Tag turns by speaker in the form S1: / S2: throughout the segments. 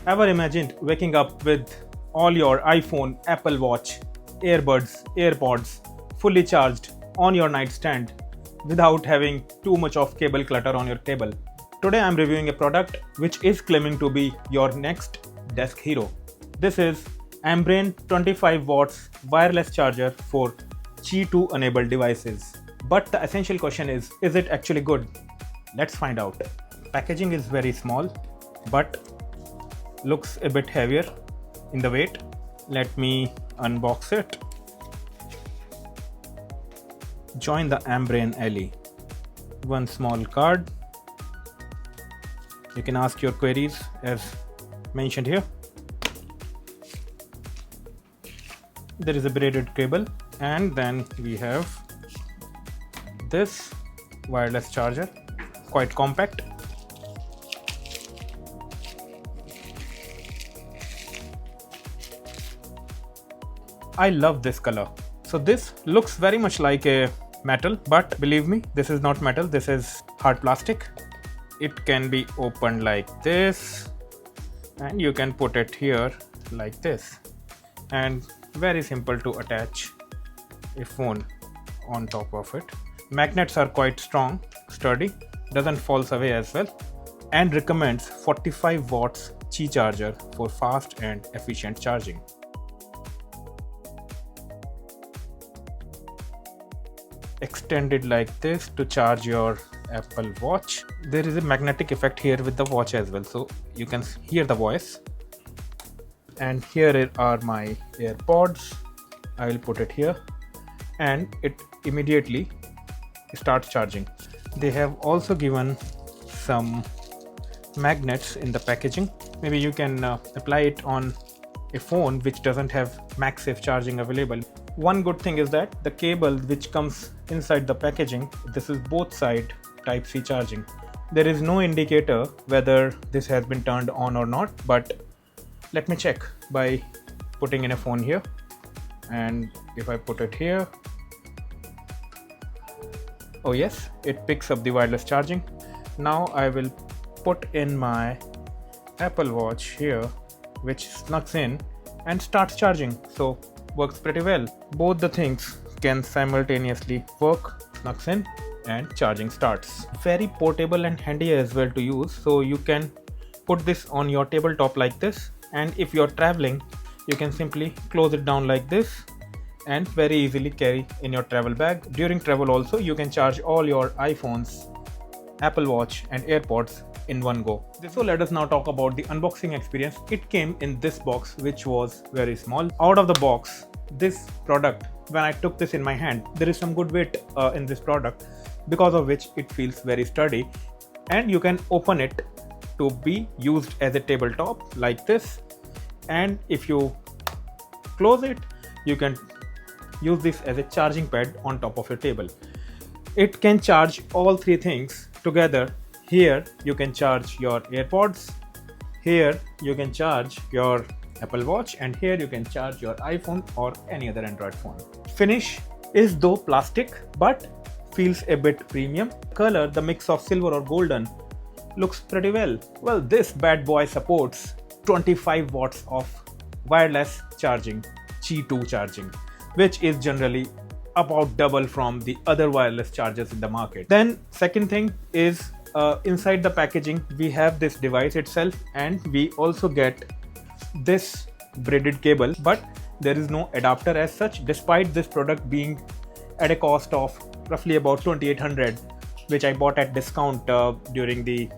S1: Ever imagined waking up with all your iPhone, Apple Watch, earbuds, AirPods fully charged on your nightstand without having too much of cable clutter on your table? Today I'm reviewing a product which is claiming to be your next desk hero. This is Ambrane 25 watts wireless charger for Qi2 enabled devices. But the essential question is it actually good? Let's find out. Packaging is very small but looks a bit heavier in the weight. Let me unbox it. Join the Ambrane alley. One small card. You can ask your queries as mentioned here. There is a braided cable, and then we have this wireless charger, quite compact. I love this color. So this looks very much like a metal, but believe me, this is not metal, this is hard plastic. It can be opened like this, and you can put it here like this, and very simple to attach a phone on top of it. Magnets are quite strong, sturdy, doesn't fall away as well, and recommends 45 watts Qi charger for fast and efficient charging. Extended like this to charge your Apple Watch. There is a magnetic effect here with the watch as well, so you can hear the voice. And here are my AirPods. I will put it here, and it immediately starts charging. They have also given some magnets in the packaging. Maybe you can apply it on a phone which doesn't have MagSafe charging available. One good thing is that the cable which comes inside the packaging, this is both side Type-C charging. There is no indicator whether this has been turned on or not, but let me check by putting in a phone here, and if I put it here, oh yes, it picks up the wireless charging. Now I will put in my Apple Watch here, which snugs in and starts charging, so works pretty well. Both the things can simultaneously work, snugs in and charging starts. Very portable and handy as well to use, so you can put this on your tabletop like this, and if you're traveling you can simply close it down like this and very easily carry in your travel bag. During travel also you can charge all your iPhones, Apple Watch and AirPods in one go. So let us now talk about the unboxing experience. It came in this box which was very small. Out of the box, this product, when I took this in my hand, there is some good weight in this product, because of which it feels very sturdy, and you can open it to be used as a tabletop like this, and if you close it you can use this as a charging pad on top of your table. It can charge all three things together. Here you can charge your AirPods, here you can charge your Apple Watch, and here you can charge your iPhone or any other Android phone. Finish is though plastic but feels a bit premium. Color, the mix of silver or golden, looks pretty well. Well, this bad boy supports 25 watts of wireless charging, Qi2 charging, which is generally about double from the other wireless chargers in the market. Then second thing is inside the packaging we have this device itself, and we also get this braided cable, but there is no adapter as such, despite this product being at a cost of roughly about 2800, which I bought at discount during the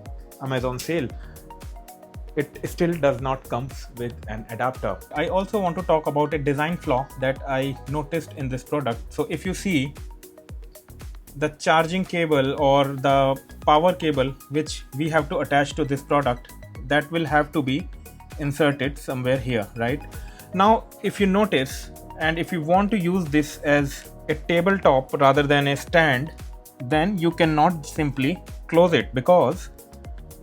S1: Amazon sale. It still does not come with an adapter. I also want to talk about a design flaw that I noticed in this product. So if you see, the charging cable or the power cable which we have to attach to this product, that will have to be inserted somewhere here, right? Now if you notice, and if you want to use this as a tabletop rather than a stand, then you cannot simply close it, because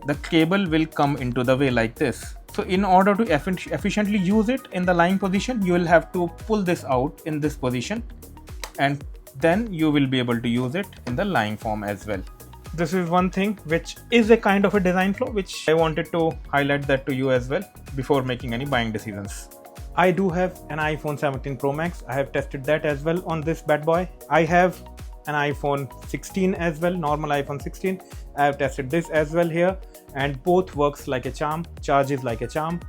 S1: the cable will come into the way like this. So in order to efficiently use it in the lying position, you will have to pull this out in this position, and then you will be able to use it in the lying form as well. this is one thing which is a kind of a design flaw which I wanted to highlight that to you as well before making any buying decisions. I do have an iPhone 17 Pro Max. I have tested that as well on this bad boy. I have an iPhone 16 as well, normal iPhone 16. I have tested this as well here, and both works like a charm, charges like a charm.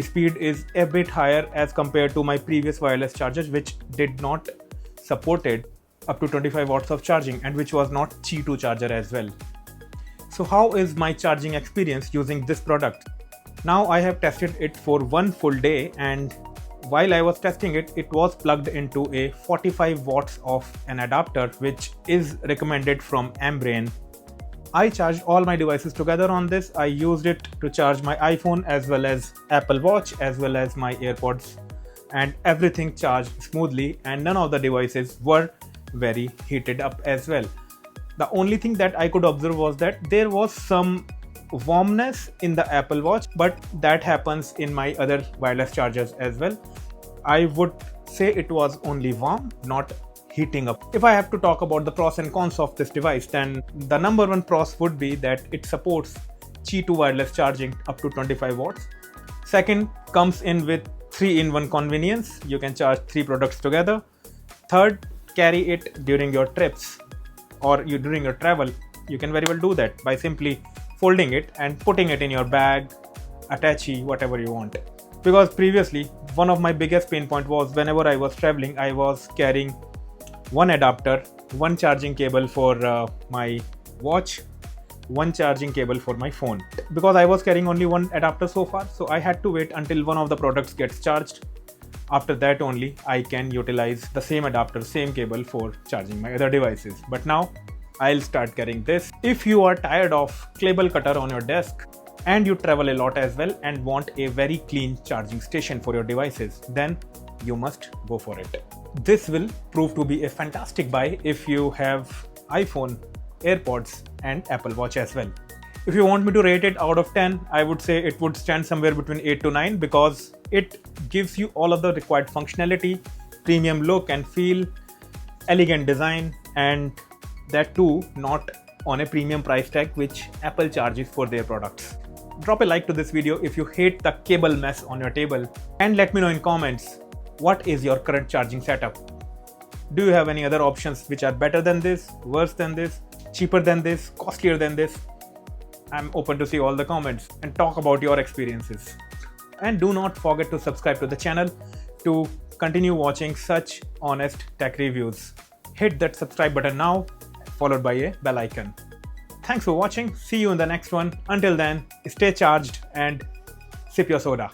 S1: Speed is a bit higher as compared to my previous wireless chargers, which did not supported up to 25 watts of charging and which was not Qi2 charger as well. So how is my charging experience using this product? Now I have tested it for one full day, and while I was testing it, it was plugged into a 45 watts of an adapter which is recommended from Ambrane. I charged all my devices together on this. I used it to charge my iPhone as well as Apple Watch as well as my AirPods, and everything charged smoothly and none of the devices were very heated up as well. The only thing that I could observe was that there was some warmness in the Apple Watch, but that happens in my other wireless chargers as well. I would say it was only warm, not heating up. If I have to talk about the pros and cons of this device, then the number one pros would be that it supports Qi2 wireless charging up to 25 watts. Second, comes in with 3-in-1 convenience. You can charge 3 products together. Third, carry it during your trips or during your travel. You can very well do that by simply folding it and putting it in your bag, attache, whatever you want. Because previously, one of my biggest pain point was whenever I was traveling, I was carrying one adapter, one charging cable for my watch, one charging cable for my phone. Because I was carrying only one adapter so far, so I had to wait until one of the products gets charged. After that only I can utilize the same adapter, same cable for charging my other devices. But now I'll start carrying this. If you are tired of cable cutter on your desk and you travel a lot as well and want a very clean charging station for your devices, then you must go for it. This will prove to be a fantastic buy if you have iPhone, AirPods and Apple Watch as well. If you want me to rate it out of 10, I would say it would stand somewhere between 8 to 9 because it gives you all of the required functionality, premium look and feel, elegant design, and that too not on a premium price tag which Apple charges for their products. Drop a like to this video if you hate the cable mess on your table, and let me know in comments what is your current charging setup. Do you have any other options which are better than this, worse than this, cheaper than this, costlier than this? I'm open to see all the comments and talk about your experiences. And do not forget to subscribe to the channel to continue watching such honest tech reviews. Hit that subscribe button now, followed by a bell icon. Thanks for watching. See you in the next one. Until then, stay charged and sip your soda.